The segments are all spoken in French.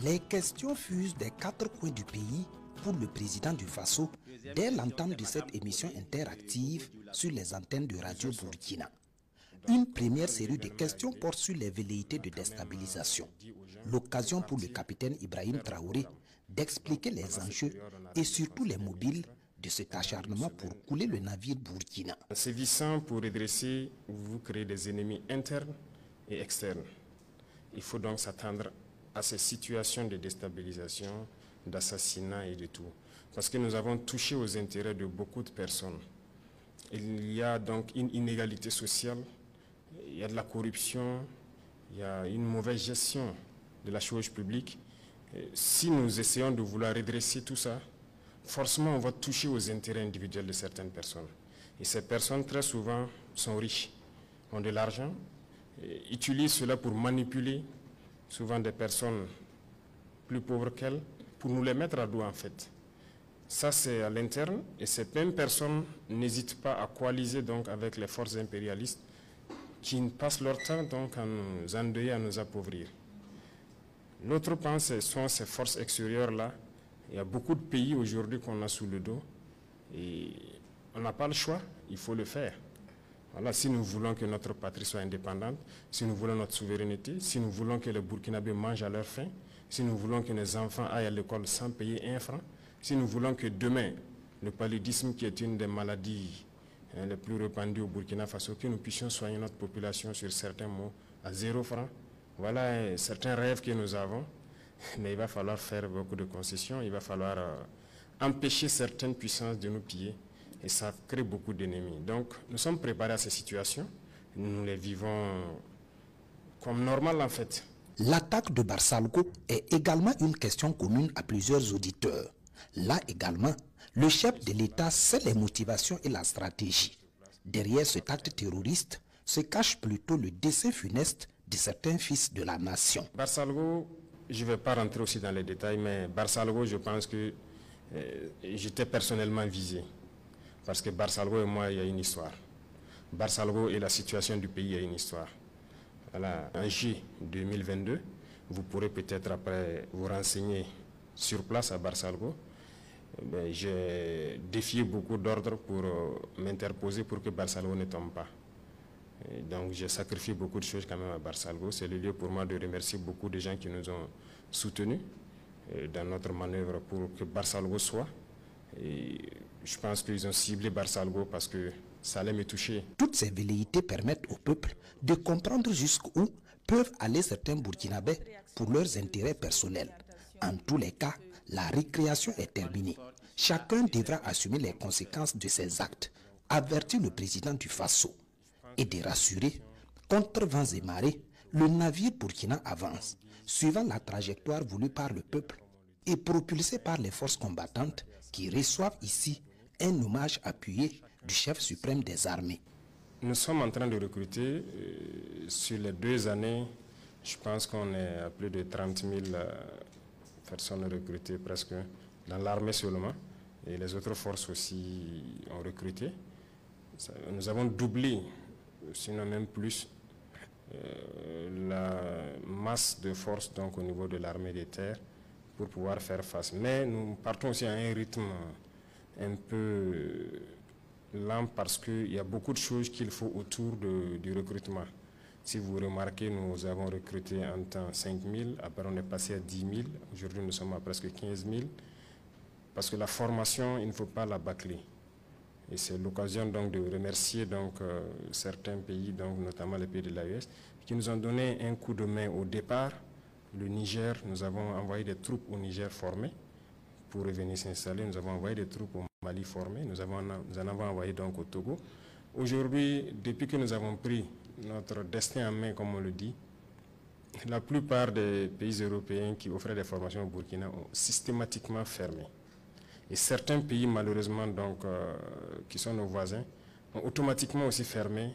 Les questions fusent des quatre coins du pays pour le président du Faso dès l'entame de cette émission interactive sur les antennes de Radio Burkina. Une première série de questions porte sur les velléités de déstabilisation. L'occasion pour le capitaine Ibrahim Traoré d'expliquer les enjeux et surtout les mobiles de cet acharnement pour couler le navire Burkina. En sévissant pour redresser, vous créez des ennemis internes et externes. Il faut donc s'attendre à ces situations de déstabilisation, d'assassinat et de tout. Parce que nous avons touché aux intérêts de beaucoup de personnes. Il y a donc une inégalité sociale, il y a de la corruption, il y a une mauvaise gestion de la chose publique. Si nous essayons de vouloir redresser tout ça, forcément on va toucher aux intérêts individuels de certaines personnes. Et ces personnes très souvent sont riches, ont de l'argent, utilisent cela pour manipuler souvent des personnes plus pauvres qu'elles, pour nous les mettre à dos en fait. Ça c'est à l'interne et ces mêmes personnes n'hésitent pas à coaliser donc avec les forces impérialistes qui passent leur temps donc à nous endeuiller, à nous appauvrir. L'autre pan, ce sont ces forces extérieures-là. Il y a beaucoup de pays aujourd'hui qu'on a sous le dos et on n'a pas le choix, il faut le faire. Voilà, si nous voulons que notre patrie soit indépendante, si nous voulons notre souveraineté, si nous voulons que les Burkinabés mangent à leur faim, si nous voulons que nos enfants aillent à l'école sans payer un franc, si nous voulons que demain, le paludisme qui est une des maladies les plus répandues au Burkina Faso, que nous puissions soigner notre population sur certains mots à 0 franc. Voilà certains rêves que nous avons, mais il va falloir faire beaucoup de concessions, il va falloir empêcher certaines puissances de nous piller et ça crée beaucoup d'ennemis. Donc nous sommes préparés à ces situations, nous les vivons comme normal en fait. L'attaque de Barsalgo est également une question commune à plusieurs auditeurs. Là également, le chef de l'État sait les motivations et la stratégie. Derrière cet acte terroriste se cache plutôt le dessein funeste de certains fils de la nation. Barsalgo, je ne vais pas rentrer aussi dans les détails, mais Barsalgo, je pense que j'étais personnellement visé. Parce que Barsalgo et moi, il y a une histoire. Barsalgo et la situation du pays, il y a une histoire. Voilà, en juillet 2022, vous pourrez peut-être après vous renseigner sur place à Barsalgo. J'ai défié beaucoup d'ordres pour m'interposer pour que Barsalgo ne tombe pas. Et donc j'ai sacrifié beaucoup de choses quand même à Barsalgo. C'est le lieu pour moi de remercier beaucoup de gens qui nous ont soutenus dans notre manœuvre pour que Barsalgo soit. Et je pense qu'ils ont ciblé Barsalgo parce que ça allait me toucher. Toutes ces velléités permettent au peuple de comprendre jusqu'où peuvent aller certains Burkinabés pour leurs intérêts personnels. En tous les cas, la récréation est terminée. Chacun devra assumer les conséquences de ses actes, avertit le président du Faso. Et de rassurer, contre vents et marées, le navire Burkina avance, suivant la trajectoire voulue par le peuple et propulsé par les forces combattantes qui reçoivent ici un hommage appuyé du chef suprême des armées. Nous sommes en train de recruter, sur les 2 années, je pense qu'on est à plus de 30 000 personnes recrutées presque, dans l'armée seulement, et les autres forces aussi ont recruté. Nous avons doublé, sinon même plus, la masse de forces donc, au niveau de l'armée des terres pour pouvoir faire face. Mais nous partons aussi à un rythme un peu lent parce qu'il y a beaucoup de choses qu'il faut autour du recrutement. Si vous remarquez, nous avons recruté en temps 5 000, après on est passé à 10 000, aujourd'hui nous sommes à presque 15 000, parce que la formation, il ne faut pas la bâcler. Et c'est l'occasion donc de remercier donc, certains pays, donc, notamment les pays de l'AES, qui nous ont donné un coup de main au départ. Le Niger, nous avons envoyé des troupes au Niger formées pour revenir s'installer. Nous avons envoyé des troupes au Mali formées. Nous en avons envoyé donc au Togo. Aujourd'hui, depuis que nous avons pris notre destin en main, comme on le dit, la plupart des pays européens qui offraient des formations au Burkina ont systématiquement fermé. Et certains pays, malheureusement, donc, qui sont nos voisins, ont automatiquement aussi fermé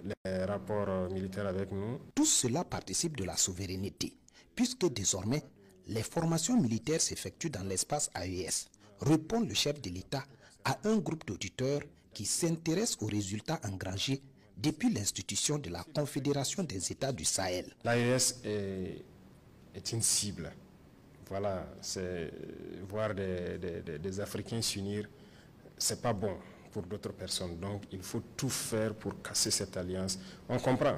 les rapports militaires avec nous. Tout cela participe de la souveraineté, puisque désormais, les formations militaires s'effectuent dans l'espace AES, répond le chef de l'État à un groupe d'auditeurs qui s'intéresse aux résultats engrangés depuis l'institution de la Confédération des États du Sahel. L'AES est une cible voilà, voir des Africains s'unir, c'est pas bon pour d'autres personnes. Donc il faut tout faire pour casser cette alliance. On comprend,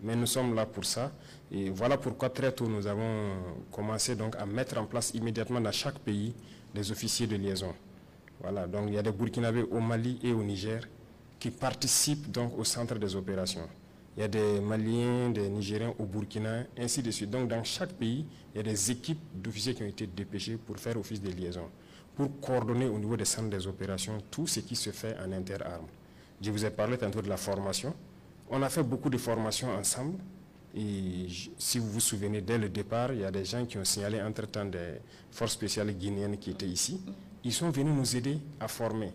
mais nous sommes là pour ça. Et voilà pourquoi très tôt nous avons commencé donc à mettre en place immédiatement dans chaque pays des officiers de liaison. Voilà, donc il y a des Burkinabés au Mali et au Niger qui participent donc au centre des opérations. Il y a des Maliens, des Nigériens au Burkina, ainsi de suite. Donc dans chaque pays, il y a des équipes d'officiers qui ont été dépêchés pour faire office de liaison, pour coordonner au niveau des centres des opérations tout ce qui se fait en interarmes. Je vous ai parlé tantôt de la formation. On a fait beaucoup de formations ensemble. Et si vous vous souvenez, dès le départ, il y a des gens qui ont signalé entre-temps des forces spéciales guinéennes qui étaient ici. Ils sont venus nous aider à former.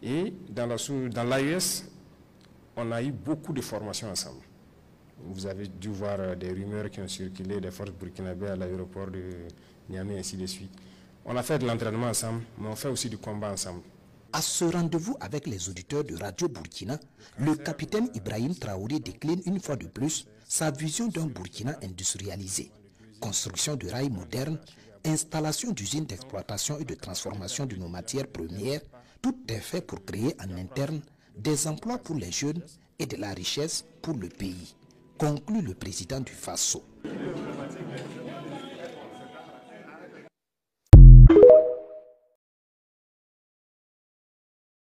Et dans l'AES, on a eu beaucoup de formations ensemble. Vous avez dû voir des rumeurs qui ont circulé des forces burkinabées à l'aéroport de Niamey, ainsi de suite. On a fait de l'entraînement ensemble, mais on fait aussi du combat ensemble. À ce rendez-vous avec les auditeurs de Radio Burkina, le capitaine Ibrahim Traoré décline une fois de plus sa vision d'un Burkina industrialisé. Construction de rails modernes, installation d'usines d'exploitation et de transformation de nos matières premières, tout est fait pour créer en interne des emplois pour les jeunes et de la richesse pour le pays, conclut le président du FASO.